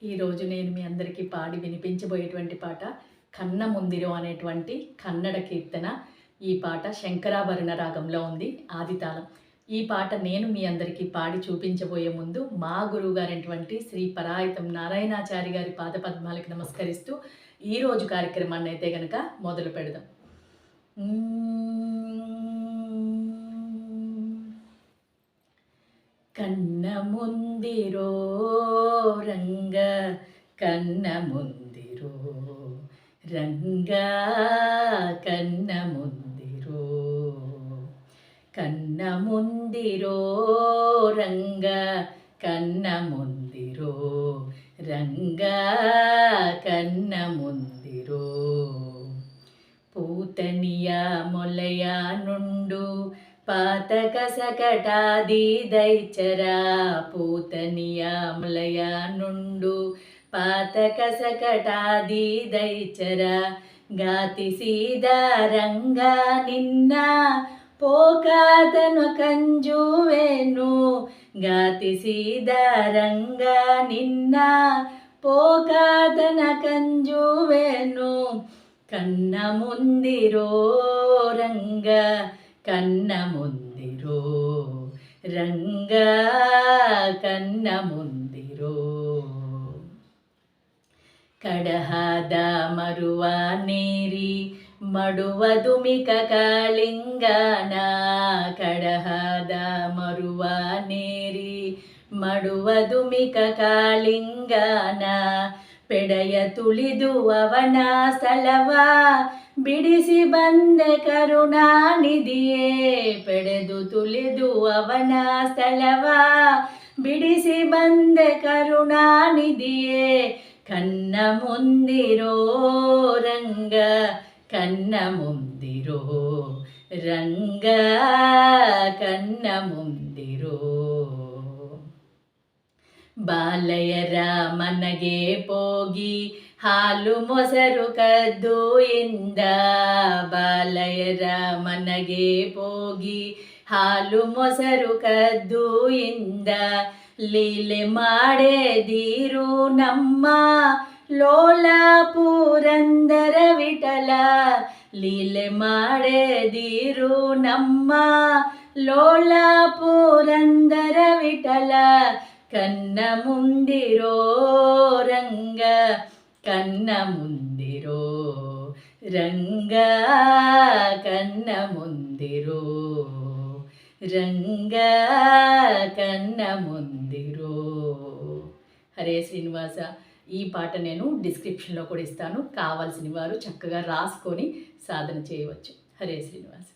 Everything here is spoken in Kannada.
ఈరోజు నేను మీ అందరికీ పాడి వినిపించబోయేటువంటి పాట కన్న ముందిరో అనేటువంటి కన్నడ కీర్తన. ఈ పాట శంకరాభరణ రాగంలో ఉంది, ఆదితాళం. ఈ పాట నేను మీ అందరికీ పాడి చూపించబోయే ముందు మా గురువు గారైనటువంటి శ్రీ పరాయితం నారాయణాచారి గారి పాదపద్మాలకు నమస్కరిస్తూ ఈరోజు కార్యక్రమాన్ని అయితే గనక మొదలు పెడదాం. కన్న ముందిరో రంగ కన్న ముందిరో రంగ కన్న ముందిరో కన్న ముందిరో రంగ కన్న ముందిరో రంగ కన్న ముందిరో పూతనియ మొలయ నుండు ಪಾತಕ ಸಕಟಾದಿ ದೈಚರ ಪೂತನಿಯ ಮಲಯ ನುಂಡು ಪಾತಕ ಸಕಟಾದಿ ದೈಚರ ಗಾತಿಸಿದ ರಂಗ ನಿನ್ನ ಪೋಕಾದನು ಕಂಜುವೆನು ಗಾತಿಸಿದ ರಂಗ ನಿನ್ನ ಪೋಕಾದನ ಕಂಜುವೆನು ಕನ್ನ ಮುಂದಿರೋ ರಂಗ ಕನ್ನ ಮುಂದಿರೋ ರಂಗ ಕನ್ನ ಮುಂದಿರೋ ಕಡಹಾದ ಮರುವ ನೇರಿ ಮಡುವ ದುಮಿಕ ಕಾಳಿಂಗನ ಕಡಹಾದ ಮರುವ ನೇರಿ ಮಡುವ ದುಮಿಕ ಕಾಳಿಂಗನ ಪೆಡೆಯ ತುಳಿದು ಅವನ ಸ್ಥಳವ ಬಿಡಿಸಿ ಬಂದೆ ಕರುಣಾನಿಧಿಯೇ ಪೆಡೆದು ತುಳಿದು ಅವನ ಸ್ಥಳವ ಬಿಡಿಸಿ ಬಂದೆ ಕರುಣಾನಿಧಿಯೇ ಕನ್ನ ಮುಂದಿರೋ ರಂಗ ಕನ್ನ ಮುಂದಿರೋ ರಂಗ ಕನ್ನ ಮುಂದಿರೋ ಬಾಲಯರ ಮನಗೆ ಹೋಗಿ ಹಾಲು ಮೊಸರು ಕದ್ದು ಇಂದ ಬಾಲಯರ ಮನಗೆ ಹೋಗಿ ಹಾಲು ಮೊಸರು ಕದ್ದು ಇಂದ ಲೀಲೆ ಮಾಡೇದಿರು ನಮ್ಮ ಲೋಲ ಪುರಂದರ ವಿಠಲ ಲೀಲೆ ಮಾಡೇದಿರು ನಮ್ಮ ಲೋಲ ಪುರಂದರ ವಿಠಲ ಕನ್ನ ಮುಂದಿರೋ ರಂಗ ಕನ್ನ ಮುಂದಿರೋ ರಂಗ ಕನ್ನ ಮುಂದಿರೋ ರಂಗ ಕನ್ನ ಮುಂದಿರೋ. హరే శ్రీనివాస. ఈ పాట నేను డిస్క్రిప్షన్లో కూడా ఇస్తాను, కావాల్సిన వారు చక్కగా రాసుకొని సాధన చేయవచ్చు. హరే శ్రీనివాస.